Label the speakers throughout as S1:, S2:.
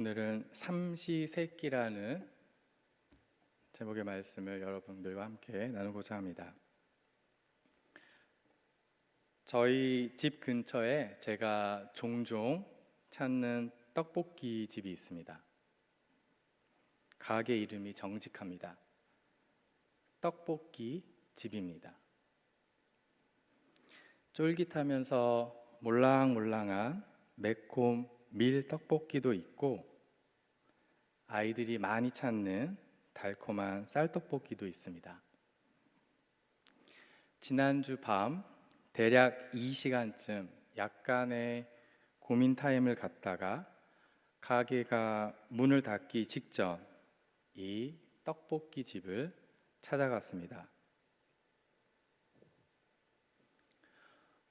S1: 오늘은 삼시세끼라는 제목의 말씀을 여러분들과 함께 나누고자 합니다. 저희 집 근처에 제가 종종 찾는 떡볶이 집이 있습니다. 가게 이름이 정직합니다. 떡볶이 집입니다. 쫄깃하면서 몰랑몰랑한 매콤 밀 떡볶이도 있고, 아이들이 많이 찾는 달콤한 쌀떡볶이도 있습니다. 지난주 밤 대략 이 시간쯤 약간의 고민 타임을 갖다가 가게가 문을 닫기 직전 이 떡볶이 집을 찾아갔습니다.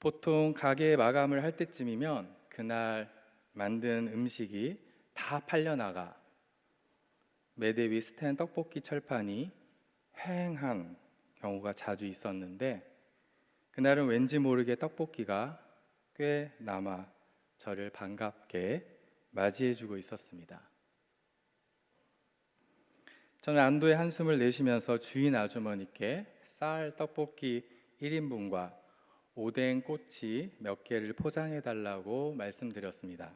S1: 보통 가게 마감을 할 때쯤이면 그날 만든 음식이 다 팔려나가 매대 위 스탠 떡볶이 철판이 휑한 경우가 자주 있었는데, 그날은 왠지 모르게 떡볶이가 꽤 남아 저를 반갑게 맞이해주고 있었습니다. 저는 안도의 한숨을 내쉬면서 주인 아주머니께 쌀 떡볶이 1인분과 오뎅 꼬치 몇 개를 포장해 달라고 말씀드렸습니다.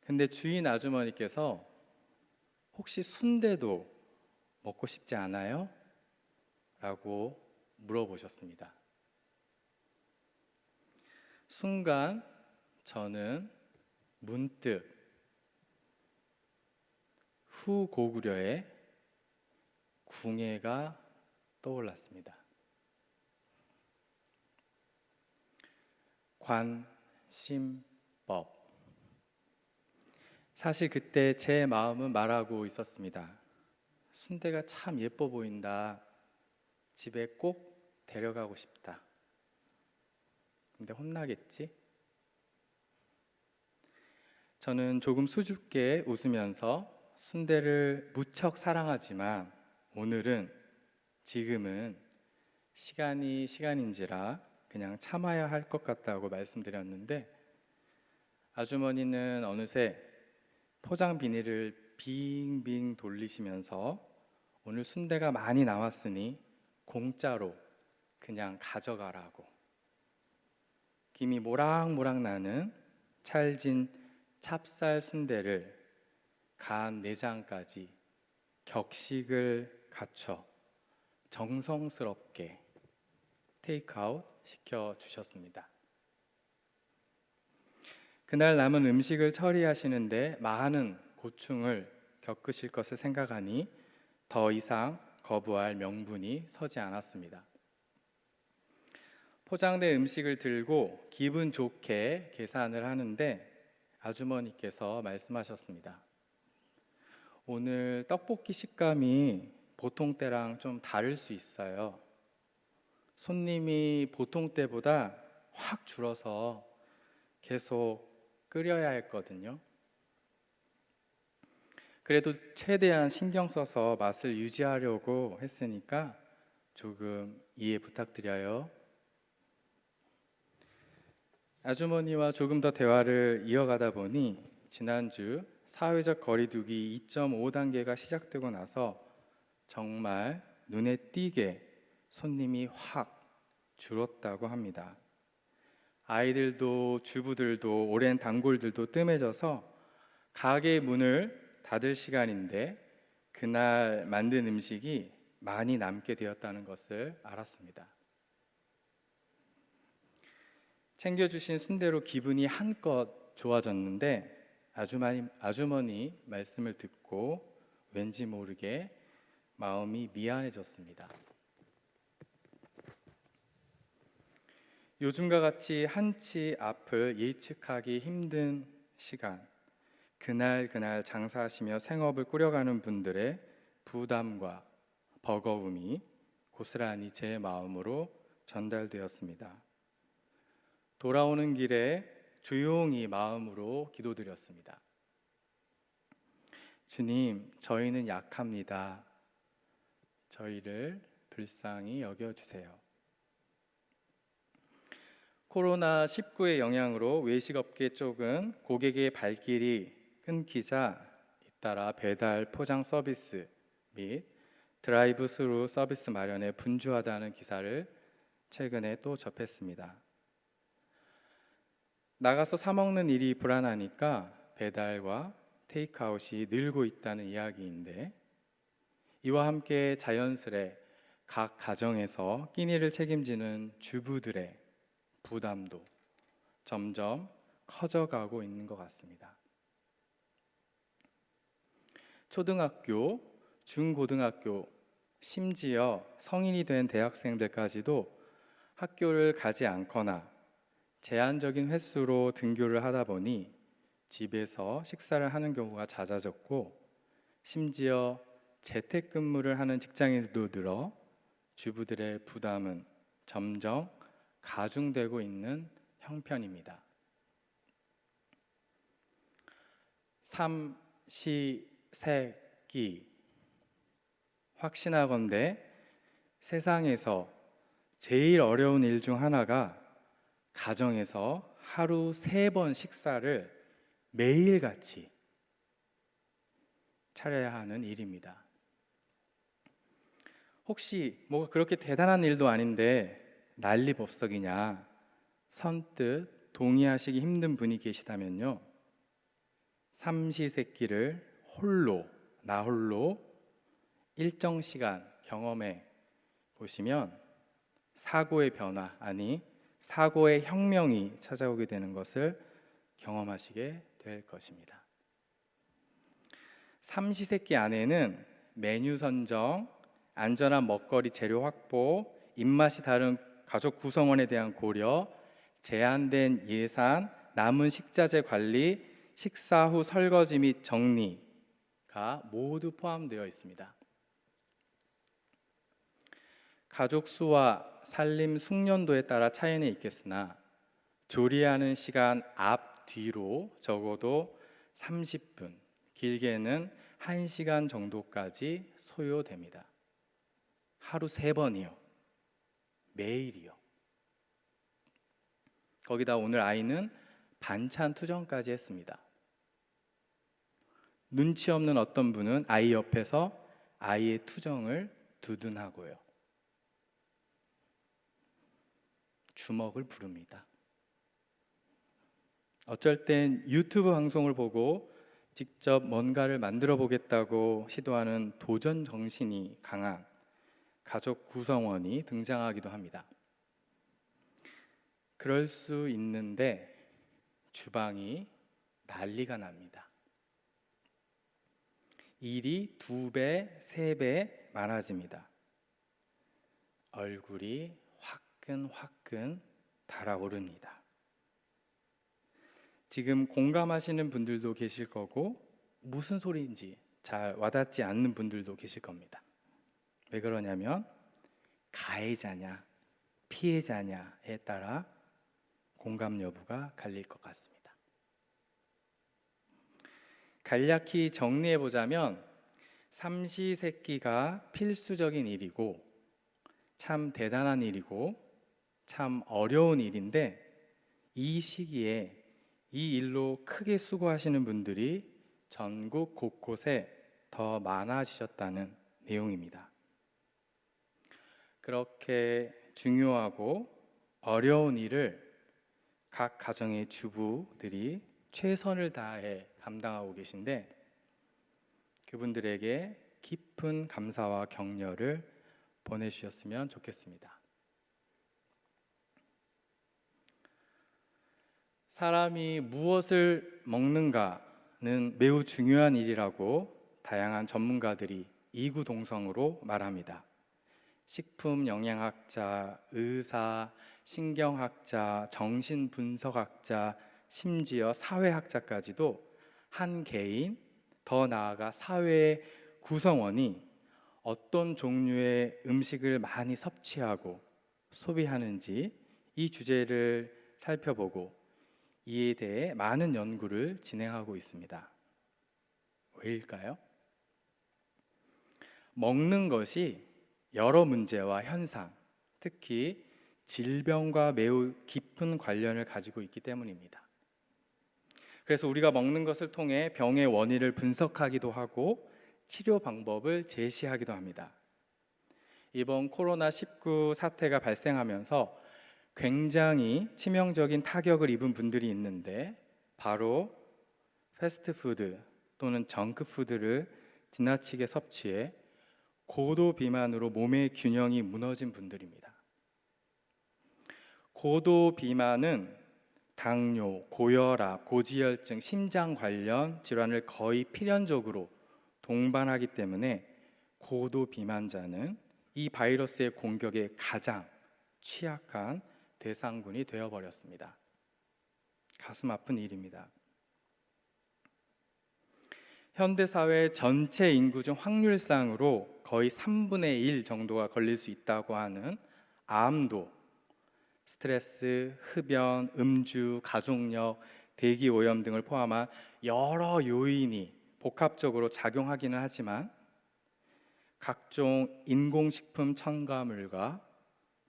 S1: 근데 주인 아주머니께서 혹시 순대도 먹고 싶지 않아요? 라고 물어보셨습니다. 순간 저는 문득 후고구려의 궁예가 떠올랐습니다. 관심법. 사실 그때 제 마음은 말하고 있었습니다. 순대가 참 예뻐 보인다. 집에 꼭 데려가고 싶다. 근데 혼나겠지? 저는 조금 수줍게 웃으면서 순대를 무척 사랑하지만 지금은 시간이 시간인지라 그냥 참아야 할 것 같다고 말씀드렸는데, 아주머니는 어느새 포장 비닐을 빙빙 돌리시면서 오늘 순대가 많이 남았으니 공짜로 그냥 가져가라고, 김이 모락모락 나는 찰진 찹쌀 순대를 간 내장까지 격식을 갖춰 정성스럽게 테이크아웃 시켜주셨습니다. 그날 남은 음식을 처리하시는데 많은 고충을 겪으실 것을 생각하니 더 이상 거부할 명분이 서지 않았습니다. 포장된 음식을 들고 기분 좋게 계산을 하는데 아주머니께서 말씀하셨습니다. 오늘 떡볶이 식감이 보통 때랑 좀 다를 수 있어요. 손님이 보통 때보다 확 줄어서 계속 끓여야 했거든요. 그래도 최대한 신경 써서 맛을 유지하려고 했으니까 조금 이해 부탁드려요. 아주머니와 조금 더 대화를 이어가다 보니 지난주 사회적 거리두기 2.5단계가 시작되고 나서 정말 눈에 띄게 손님이 확 줄었다고 합니다. 아이들도 주부들도 오랜 단골들도 뜸해져서 가게 문을 닫을 시간인데 그날 만든 음식이 많이 남게 되었다는 것을 알았습니다. 챙겨주신 순대로 기분이 한껏 좋아졌는데 아주머니 말씀을 듣고 왠지 모르게 마음이 미안해졌습니다. 요즘과 같이 한치 앞을 예측하기 힘든 시간, 그날 장사하시며 생업을 꾸려가는 분들의 부담과 버거움이 고스란히 제 마음으로 전달되었습니다. 돌아오는 길에 조용히 마음으로 기도드렸습니다. 주님, 저희는 약합니다. 저희를 불쌍히 여겨주세요. 코로나19의 영향으로 외식업계 쪽은 고객의 발길이 끊기자 잇따라 배달 포장 서비스 및 드라이브 스루 서비스 마련에 분주하다는 기사를 최근에 또 접했습니다. 나가서 사 먹는 일이 불안하니까 배달과 테이크아웃이 늘고 있다는 이야기인데, 이와 함께 자연스레 각 가정에서 끼니를 책임지는 주부들의 부담도 점점 커져가고 있는 것 같습니다. 초등학교, 중고등학교, 심지어 성인이 된 대학생들까지도 학교를 가지 않거나 제한적인 횟수로 등교를 하다 보니 집에서 식사를 하는 경우가 잦아졌고, 심지어 재택근무를 하는 직장인들도 늘어 주부들의 부담은 점점 가중되고 있는 형편입니다. 삼시세끼, 확신하건대 세상에서 제일 어려운 일 중 하나가 가정에서 하루 3번 식사를 매일같이 차려야 하는 일입니다. 혹시 뭐가 그렇게 대단한 일도 아닌데 난리법석이냐 선뜻 동의하시기 힘든 분이 계시다면요, 삼시세끼를 나 홀로 일정 시간 경험해 보시면 사고의 변화, 아니 사고의 혁명이 찾아오게 되는 것을 경험하시게 될 것입니다. 삼시세끼 안에는 메뉴 선정, 안전한 먹거리 재료 확보, 입맛이 다른 가족 구성원에 대한 고려, 제한된 예산, 남은 식자재 관리, 식사 후 설거지 및 정리가 모두 포함되어 있습니다. 가족 수와 살림 숙련도에 따라 차이는 있겠으나 조리하는 시간 앞, 뒤로 적어도 30분, 길게는 1시간 정도까지 소요됩니다. 하루 3번이요. 매일이요. 거기다 오늘 아이는 반찬 투정까지 했습니다. 눈치 없는 어떤 분은 아이 옆에서 아이의 투정을 두둔하고요. 주먹을 부릅니다. 어쩔 땐 유튜브 방송을 보고 직접 뭔가를 만들어 보겠다고 시도하는 도전 정신이 강한 가족 구성원이 등장하기도 합니다. 그럴 수 있는데 주방이 난리가 납니다. 일이 2배, 3배 많아집니다. 얼굴이 화끈화끈 달아오릅니다. 지금 공감하시는 분들도 계실 거고, 무슨 소리인지 잘 와닿지 않는 분들도 계실 겁니다. 왜 그러냐면 가해자냐 피해자냐에 따라 공감 여부가 갈릴 것 같습니다. 간략히 정리해 보자면 삼시세끼가 필수적인 일이고 참 대단한 일이고 참 어려운 일인데, 이 시기에 이 일로 크게 수고하시는 분들이 전국 곳곳에 더 많아지셨다는 내용입니다. 그렇게 중요하고 어려운 일을 각 가정의 주부들이 최선을 다해 감당하고 계신데, 그분들에게 깊은 감사와 격려를 보내주셨으면 좋겠습니다. 사람이 무엇을 먹는가는 매우 중요한 일이라고 다양한 전문가들이 이구동성으로 말합니다. 식품 영양학자, 의사, 신경학자, 정신분석학자, 심지어 사회학자까지도 한 개인, 더 나아가 사회의 구성원이 어떤 종류의 음식을 많이 섭취하고 소비하는지 이 주제를 살펴보고 이에 대해 많은 연구를 진행하고 있습니다. 왜일까요? 먹는 것이 여러 문제와 현상, 특히 질병과 매우 깊은 관련을 가지고 있기 때문입니다. 그래서 우리가 먹는 것을 통해 병의 원인을 분석하기도 하고 치료 방법을 제시하기도 합니다. 이번 코로나19 사태가 발생하면서 굉장히 치명적인 타격을 입은 분들이 있는데 바로 패스트푸드 또는 정크푸드를 지나치게 섭취해 고도 비만으로 몸의 균형이 무너진 분들입니다. 고도 비만은 당뇨, 고혈압, 고지혈증, 심장 관련 질환을 거의 필연적으로 동반하기 때문에 고도 비만자는 이 바이러스의 공격에 가장 취약한 대상군이 되어버렸습니다. 가슴 아픈 일입니다. 현대사회 전체 인구 중 확률상으로 거의 3분의 1 정도가 걸릴 수 있다고 하는 암도 스트레스, 흡연, 음주, 가족력, 대기오염 등을 포함한 여러 요인이 복합적으로 작용하기는 하지만 각종 인공식품 첨가물과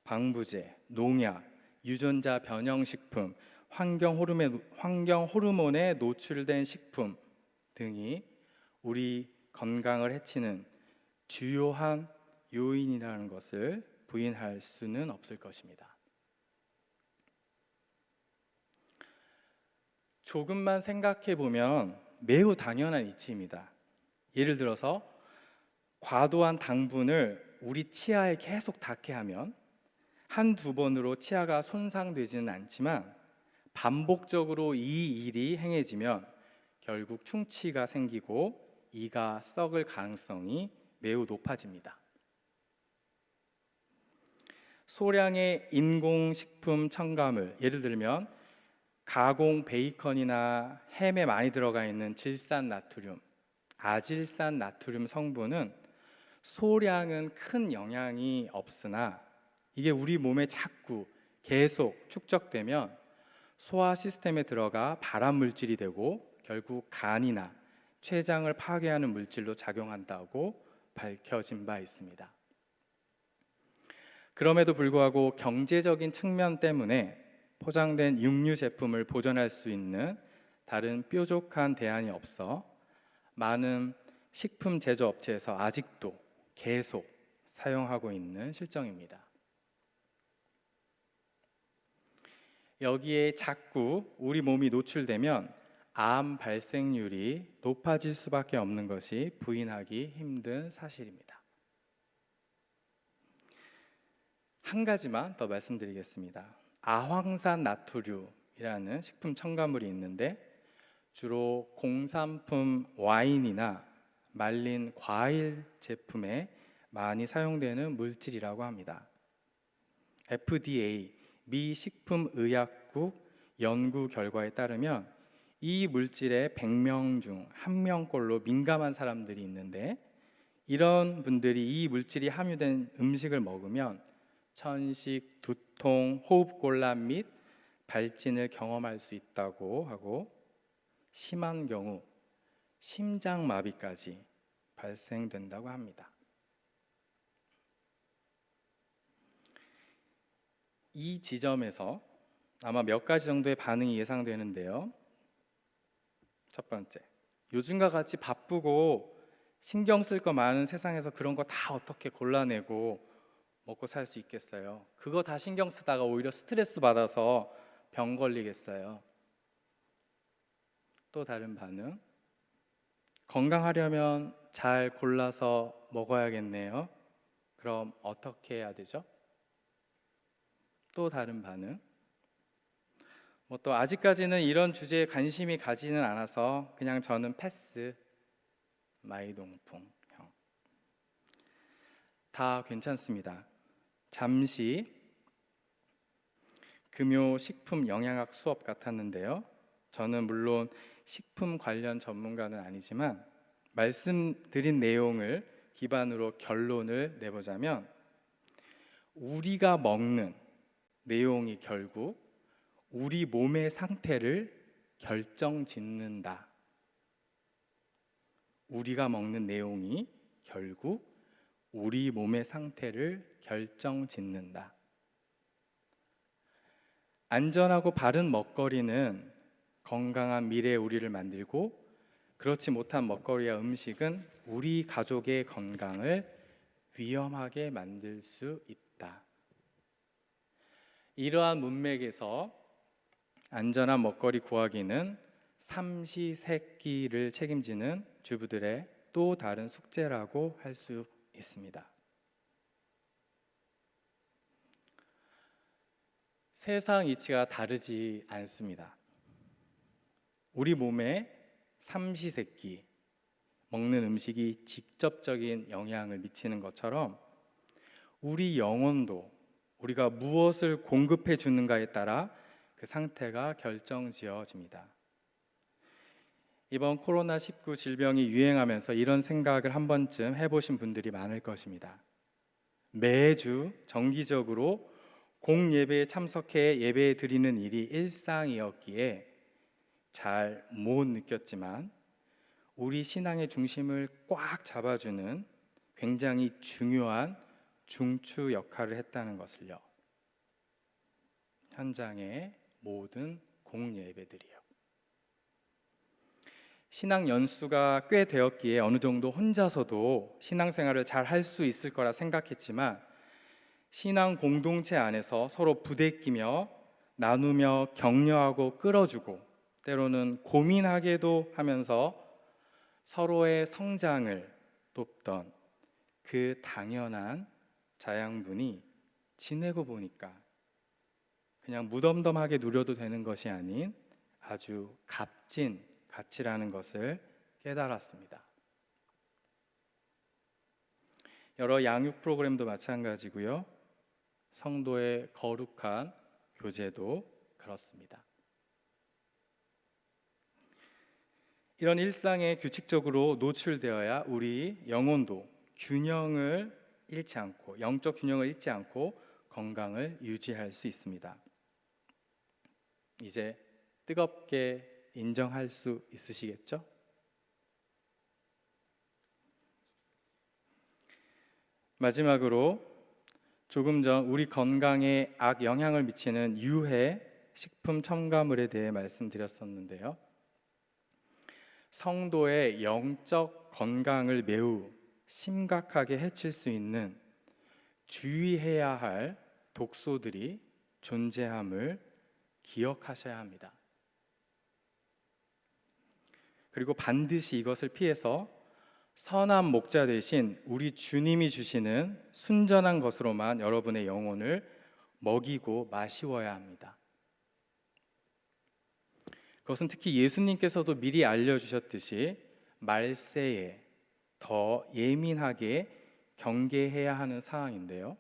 S1: 방부제, 농약, 유전자 변형식품, 환경 호르몬에 노출된 식품 등이 우리 건강을 해치는 주요한 요인이라는 것을 부인할 수는 없을 것입니다. 조금만 생각해 보면 매우 당연한 이치입니다. 예를 들어서 과도한 당분을 우리 치아에 계속 닿게 하면 한두 번으로 치아가 손상되지는 않지만 반복적으로 이 일이 행해지면 결국 충치가 생기고 이가 썩을 가능성이 매우 높아집니다. 소량의 인공식품 첨가물, 예를 들면 가공 베이컨이나 햄에 많이 들어가 있는 질산나트륨, 아질산나트륨 성분은 소량은 큰 영향이 없으나 이게 우리 몸에 자꾸 계속 축적되면 소화 시스템에 들어가 발암 물질이 되고 결국 간이나 췌장을 파괴하는 물질로 작용한다고 밝혀진 바 있습니다. 그럼에도 불구하고 경제적인 측면 때문에 포장된 육류 제품을 보존할 수 있는 다른 뾰족한 대안이 없어 많은 식품 제조업체에서 아직도 계속 사용하고 있는 실정입니다. 여기에 자꾸 우리 몸이 노출되면 암 발생률이 높아질 수밖에 없는 것이 부인하기 힘든 사실입니다. 한 가지만 더 말씀드리겠습니다. 아황산 나트륨이라는 식품 첨가물이 있는데 주로 공산품 와인이나 말린 과일 제품에 많이 사용되는 물질이라고 합니다. FDA, 미 식품의약국 연구 결과에 따르면 이 물질에 100명 중 1명꼴로 민감한 사람들이 있는데 이런 분들이 이 물질이 함유된 음식을 먹으면 천식, 두통, 호흡곤란 및 발진을 경험할 수 있다고 하고 심한 경우 심장마비까지 발생된다고 합니다. 이 지점에서 아마 몇 가지 정도의 반응이 예상되는데요. 첫 번째, 요즘과 같이 바쁘고 신경 쓸 거 많은 세상에서 그런 거 다 어떻게 골라내고 먹고 살 수 있겠어요? 그거 다 신경 쓰다가 오히려 스트레스 받아서 병 걸리겠어요. 또 다른 반응, 건강하려면 잘 골라서 먹어야겠네요. 그럼 어떻게 해야 되죠? 또 다른 반응, 또 아직까지는 이런 주제에 관심이 가지는 않아서 그냥 저는 패스, 마이동풍 형. 다 괜찮습니다. 잠시 금요 식품 영양학 수업 같았는데요. 저는 물론 식품 관련 전문가는 아니지만 말씀드린 내용을 기반으로 결론을 내보자면 우리가 먹는 내용이 결국 우리 몸의 상태를 결정짓는다. 우리가 먹는 내용이 결국 우리 몸의 상태를 결정짓는다. 안전하고 바른 먹거리는 건강한 미래의 우리를 만들고, 그렇지 못한 먹거리와 음식은 우리 가족의 건강을 위험하게 만들 수 있다. 이러한 문맥에서 안전한 먹거리 구하기는 삼시세끼를 책임지는 주부들의 또 다른 숙제라고 할 수 있습니다. 세상 이치가 다르지 않습니다. 우리 몸에 삼시세끼 먹는 음식이 직접적인 영향을 미치는 것처럼 우리 영혼도 우리가 무엇을 공급해 주는가에 따라 그 상태가 결정지어집니다. 이번 코로나19 질병이 유행하면서 이런 생각을 한 번쯤 해보신 분들이 많을 것입니다. 매주 정기적으로 공예배에 참석해 예배 드리는 일이 일상이었기에 잘 못 느꼈지만 우리 신앙의 중심을 꽉 잡아주는 굉장히 중요한 중추 역할을 했다는 것을요. 현장의 모든 공예배들이요. 신앙 연수가 꽤 되었기에 어느 정도 혼자서도 신앙생활을 잘 할 수 있을 거라 생각했지만 신앙 공동체 안에서 서로 부대끼며 나누며 격려하고 끌어주고 때로는 고민하게도 하면서 서로의 성장을 돕던 그 당연한 자양분이 지내고 보니까 그냥 무덤덤하게 누려도 되는 것이 아닌 아주 값진 가치라는 것을 깨달았습니다. 여러 양육 프로그램도 마찬가지고요. 성도의 거룩한 교제도 그렇습니다. 이런 일상에 규칙적으로 노출되어야 우리 영혼도 균형을 잃지 않고 영적 균형을 잃지 않고 건강을 유지할 수 있습니다. 이제 뜨겁게 인정할 수 있으시겠죠? 마지막으로 조금 전 우리 건강에 악영향을 미치는 유해 식품 첨가물에 대해 말씀드렸었는데요. 성도의 영적 건강을 매우 심각하게 해칠 수 있는 주의해야 할 독소들이 존재함을 기억하셔야 합니다. 그리고 반드시 이것을 피해서 선한 목자 대신 우리 주님이 주시는 순전한 것으로만 여러분의 영혼을 먹이고 마시워야 합니다. 그것은 특히 예수님께서도 미리 알려주셨듯이 말세에 더 예민하게 경계해야 하는 사항인데요.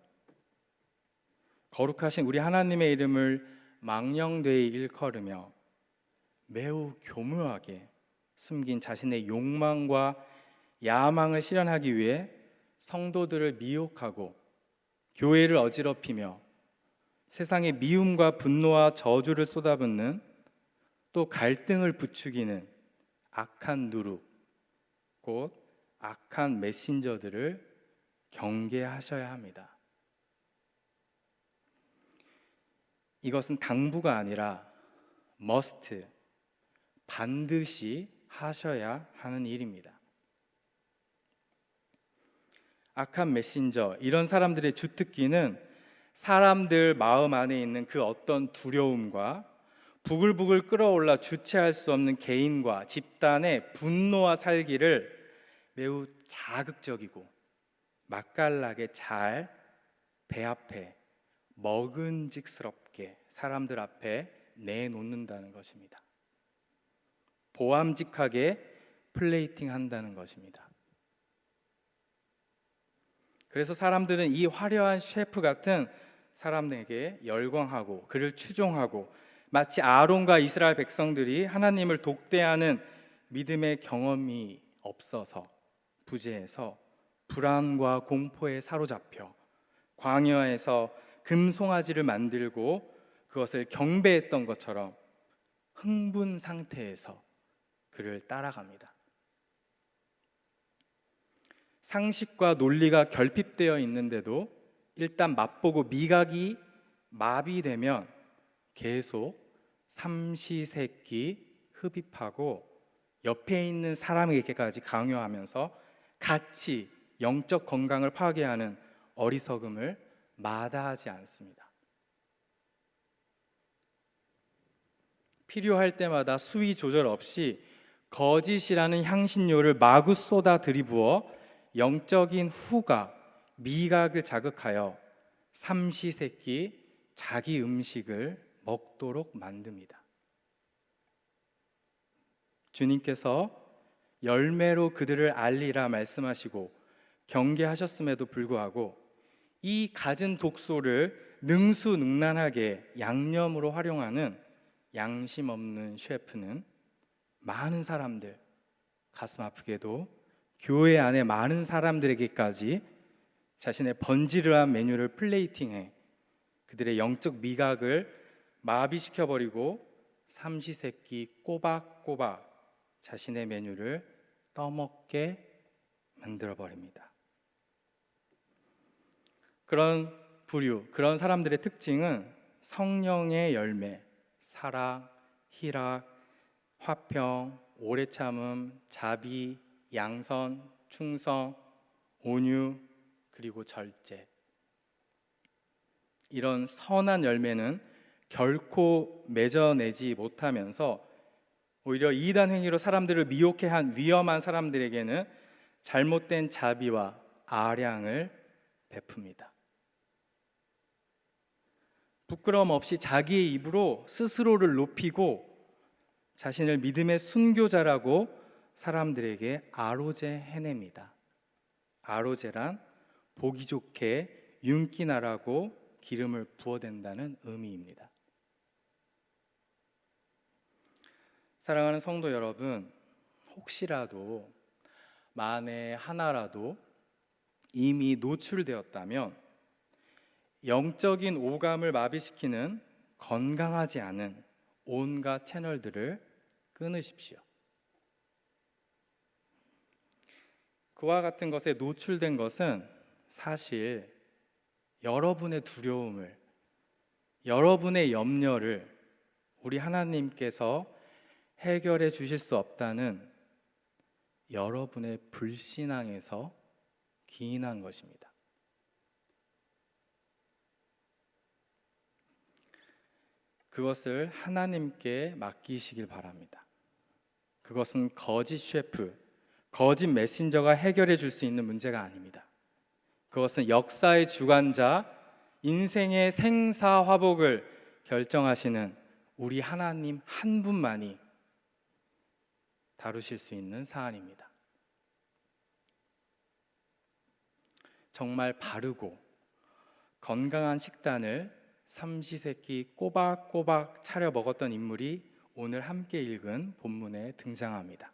S1: 거룩하신 우리 하나님의 이름을 망령되이 일컬으며 매우 교묘하게 숨긴 자신의 욕망과 야망을 실현하기 위해 성도들을 미혹하고 교회를 어지럽히며 세상의 미움과 분노와 저주를 쏟아붓는 또 갈등을 부추기는 악한 누룩, 곧 악한 메신저들을 경계하셔야 합니다. 이것은 당부가 아니라 must, 반드시 하셔야 하는 일입니다. 악한 메신저, 이런 사람들의 주특기는 사람들 마음 안에 있는 그 어떤 두려움과 부글부글 끓어올라 주체할 수 없는 개인과 집단의 분노와 살기를 매우 자극적이고 맛깔나게 잘 배 앞에 먹은직스럽게 사람들 앞에 내놓는다는 것입니다. 보암직하게 플레이팅 한다는 것입니다. 그래서 사람들은 이 화려한 셰프 같은 사람에게 열광하고 그를 추종하고 마치 아론과 이스라엘 백성들이 하나님을 독대하는 믿음의 경험이 없어서 부재해서 불안과 공포에 사로잡혀 광야에서 금송아지를 만들고 그것을 경배했던 것처럼 흥분 상태에서 그를 따라갑니다. 상식과 논리가 결핍되어 있는데도 일단 맛보고 미각이 마비되면 계속 삼시세끼 흡입하고 옆에 있는 사람에게까지 강요하면서 같이 영적 건강을 파괴하는 어리석음을 마다하지 않습니다. 필요할 때마다 수위 조절 없이 거짓이라는 향신료를 마구 쏟아 들이부어 영적인 후각, 미각을 자극하여 삼시세끼 자기 음식을 먹도록 만듭니다. 주님께서 열매로 그들을 알리라 말씀하시고 경계하셨음에도 불구하고 이 갖은 독소를 능수능란하게 양념으로 활용하는 양심 없는 셰프는 많은 사람들, 가슴 아프게도 교회 안에 많은 사람들에게까지 자신의 번지르한 메뉴를 플레이팅해 그들의 영적 미각을 마비시켜버리고 삼시세끼 꼬박꼬박 자신의 메뉴를 떠먹게 만들어버립니다. 그런 부류, 그런 사람들의 특징은 성령의 열매, 사랑, 희락, 화평, 오래 참음, 자비, 양선, 충성, 온유, 그리고 절제. 이런 선한 열매는 결코 맺어내지 못하면서 오히려 이단 행위로 사람들을 미혹해 한 위험한 사람들에게는 잘못된 자비와 아량을 베풉니다. 부끄러움 없이 자기의 입으로 스스로를 높이고 자신을 믿음의 순교자라고 사람들에게 아로제 해냅니다. 아로제란 보기 좋게 윤기나라고 기름을 부어댄다는 의미입니다. 사랑하는 성도 여러분, 혹시라도 만에 하나라도 이미 노출되었다면 영적인 오감을 마비시키는 건강하지 않은 온갖 채널들을 끊으십시오. 그와 같은 것에 노출된 것은 사실 여러분의 두려움을, 여러분의 염려를 우리 하나님께서 해결해 주실 수 없다는 여러분의 불신앙에서 기인한 것입니다. 그것을 하나님께 맡기시길 바랍니다. 그것은 거짓 셰프, 거짓 메신저가 해결해 줄 수 있는 문제가 아닙니다. 그것은 역사의 주관자, 인생의 생사화복을 결정하시는 우리 하나님 한 분만이 다루실 수 있는 사안입니다. 정말 바르고 건강한 식단을 삼시세끼 꼬박꼬박 차려 먹었던 인물이 오늘 함께 읽은 본문에 등장합니다.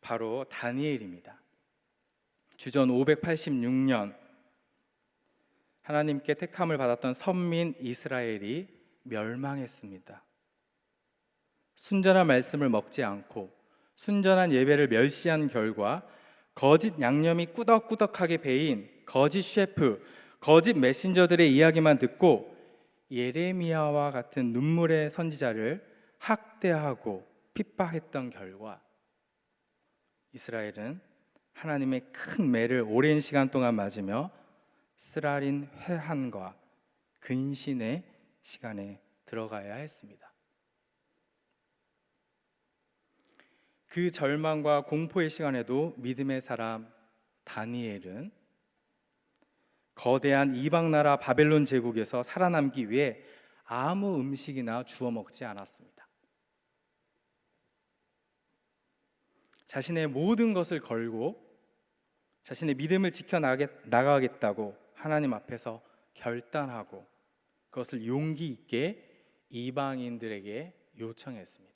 S1: 바로 다니엘입니다. 주전 586년 하나님께 택함을 받았던 선민 이스라엘이 멸망했습니다. 순전한 말씀을 먹지 않고 순전한 예배를 멸시한 결과 거짓 양념이 꾸덕꾸덕하게 배인 거짓 셰프, 거짓 메신저들의 이야기만 듣고 예레미야와 같은 눈물의 선지자를 학대하고 핍박했던 결과 이스라엘은 하나님의 큰 매를 오랜 시간 동안 맞으며 쓰라린 회한과 근신의 시간에 들어가야 했습니다. 그 절망과 공포의 시간에도 믿음의 사람 다니엘은 거대한 이방 나라 바벨론 제국에서 살아남기 위해 아무 음식이나 주워 먹지 않았습니다. 자신의 모든 것을 걸고 자신의 믿음을 지켜나가겠다고 하나님 앞에서 결단하고 그것을 용기 있게 이방인들에게 요청했습니다.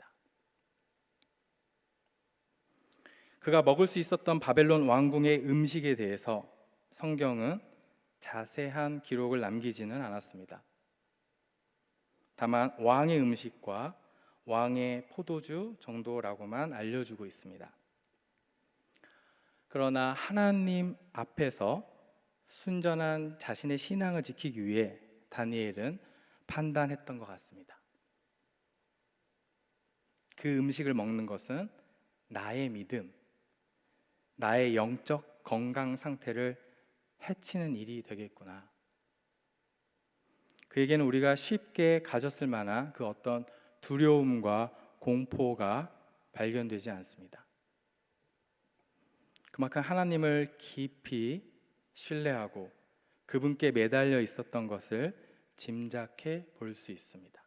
S1: 그가 먹을 수 있었던 바벨론 왕궁의 음식에 대해서 성경은 자세한 기록을 남기지는 않았습니다. 다만 왕의 음식과 왕의 포도주 정도라고만 알려주고 있습니다. 그러나 하나님 앞에서 순전한 자신의 신앙을 지키기 위해 다니엘은 판단했던 것 같습니다. 그 음식을 먹는 것은 나의 믿음, 나의 영적 건강 상태를 해치는 일이 되겠구나. 그에게는 우리가 쉽게 가졌을 만한 그 어떤 두려움과 공포가 발견되지 않습니다. 그만큼 하나님을 깊이 신뢰하고 그분께 매달려 있었던 것을 짐작해 볼 수 있습니다.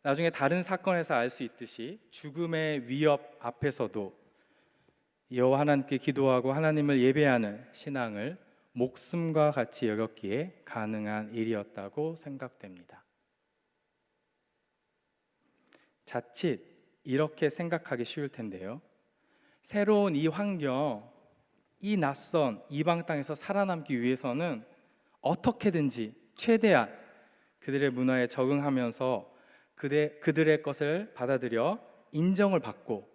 S1: 나중에 다른 사건에서 알 수 있듯이 죽음의 위협 앞에서도 여호와 하나님께 기도하고 하나님을 예배하는 신앙을 목숨과 같이 여겼기에 가능한 일이었다고 생각됩니다. 자칫 이렇게 생각하기 쉬울 텐데요. 새로운 이 환경, 이 낯선 이방 땅에서 살아남기 위해서는 어떻게든지 최대한 그들의 문화에 적응하면서 그들의 것을 받아들여 인정을 받고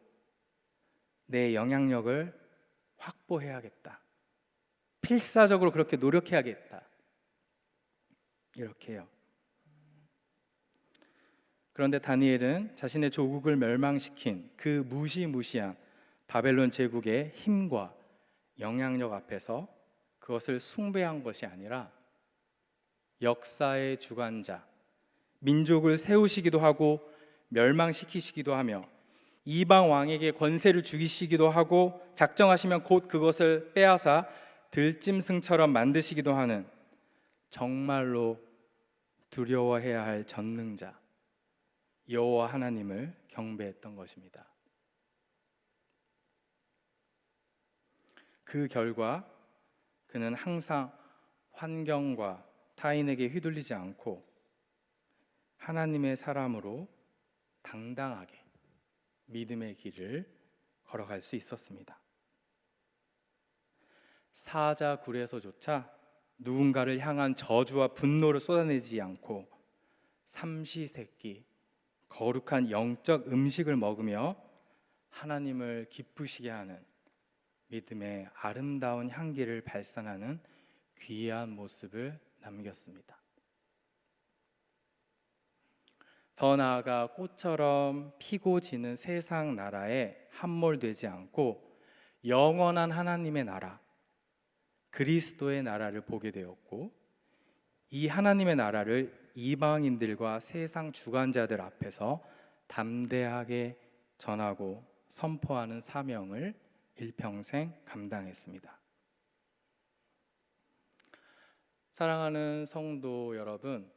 S1: 내 영향력을 확보해야겠다. 필사적으로 그렇게 노력해야겠다. 이렇게요. 그런데 다니엘은 자신의 조국을 멸망시킨 그 무시무시한 바벨론 제국의 힘과 영향력 앞에서 그것을 숭배한 것이 아니라 역사의 주관자, 민족을 세우시기도 하고 멸망시키시기도 하며 이방 왕에게 권세를 주시기도 하고 작정하시면 곧 그것을 빼앗아 들짐승처럼 만드시기도 하는 정말로 두려워해야 할 전능자 여호와 하나님을 경배했던 것입니다. 그 결과 그는 항상 환경과 타인에게 휘둘리지 않고 하나님의 사람으로 당당하게 믿음의 길을 걸어갈 수 있었습니다. 사자굴에서조차 누군가를 향한 저주와 분노를 쏟아내지 않고 삼시세끼 거룩한 영적 음식을 먹으며 하나님을 기쁘시게 하는 믿음의 아름다운 향기를 발산하는 귀한 모습을 남겼습니다. 더 나아가 꽃처럼 피고 지는 세상 나라에 함몰되지 않고 영원한 하나님의 나라, 그리스도의 나라를 보게 되었고 이 하나님의 나라를 이방인들과 세상 주관자들 앞에서 담대하게 전하고 선포하는 사명을 일평생 감당했습니다. 사랑하는 성도 여러분,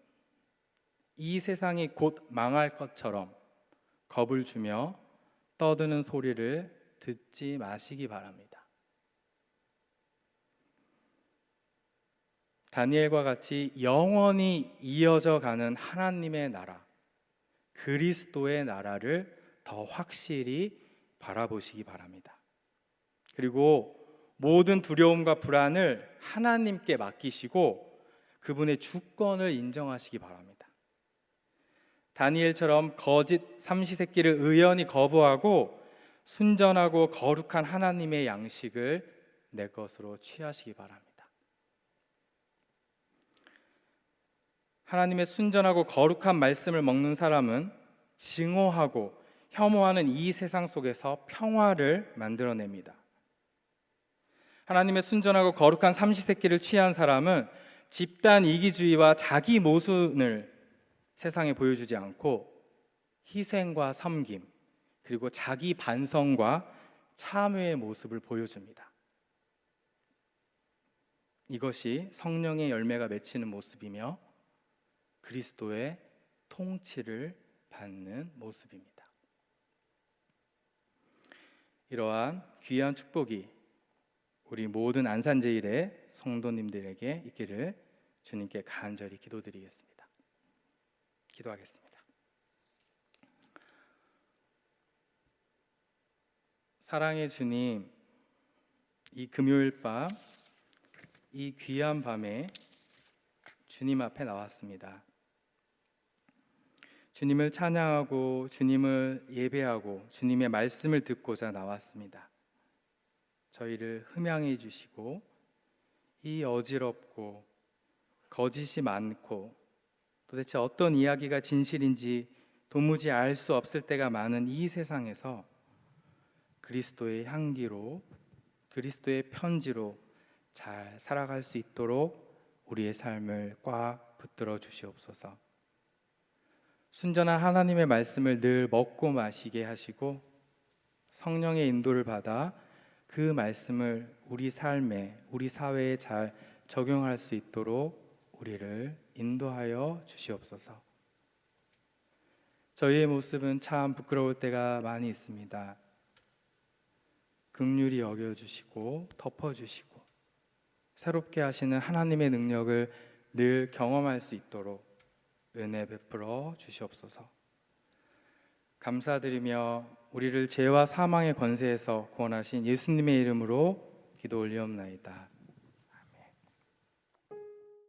S1: 이 세상이 곧 망할 것처럼 겁을 주며 떠드는 소리를 듣지 마시기 바랍니다. 다니엘과 같이 영원히 이어져 가는 하나님의 나라, 그리스도의 나라를 더 확실히 바라보시기 바랍니다. 그리고 모든 두려움과 불안을 하나님께 맡기시고 그분의 주권을 인정하시기 바랍니다. 다니엘처럼 거짓 삼시세끼를 의연히 거부하고 순전하고 거룩한 하나님의 양식을 내 것으로 취하시기 바랍니다. 하나님의 순전하고 거룩한 말씀을 먹는 사람은 증오하고 혐오하는 이 세상 속에서 평화를 만들어냅니다. 하나님의 순전하고 거룩한 삼시세끼를 취한 사람은 집단 이기주의와 자기 모순을 세상에 보여주지 않고 희생과 섬김, 그리고 자기 반성과 참회의 모습을 보여줍니다. 이것이 성령의 열매가 맺히는 모습이며 그리스도의 통치를 받는 모습입니다. 이러한 귀한 축복이 우리 모든 안산제일의 성도님들에게 있기를 주님께 간절히 기도드리겠습니다. 기도하겠습니다. 사랑의 주님, 이 금요일 밤, 이 귀한 밤에 주님 앞에 나왔습니다. 주님을 찬양하고 주님을 예배하고 주님의 말씀을 듣고자 나왔습니다. 저희를 흠양해 주시고 이 어지럽고 거짓이 많고 도대체 어떤 이야기가 진실인지 도무지 알 수 없을 때가 많은 이 세상에서 그리스도의 향기로, 그리스도의 편지로 잘 살아갈 수 있도록 우리의 삶을 꽉 붙들어 주시옵소서. 순전한 하나님의 말씀을 늘 먹고 마시게 하시고 성령의 인도를 받아 그 말씀을 우리 삶에, 우리 사회에 잘 적용할 수 있도록 우리를 인도하여 주시옵소서. 저희의 모습은 참 부끄러울 때가 많이 있습니다. 긍휼히 여겨주시고 덮어주시고 새롭게 하시는 하나님의 능력을 늘 경험할 수 있도록 은혜 베풀어 주시옵소서. 감사드리며 우리를 죄와 사망의 권세에서 구원하신 예수님의 이름으로 기도 올리옵나이다.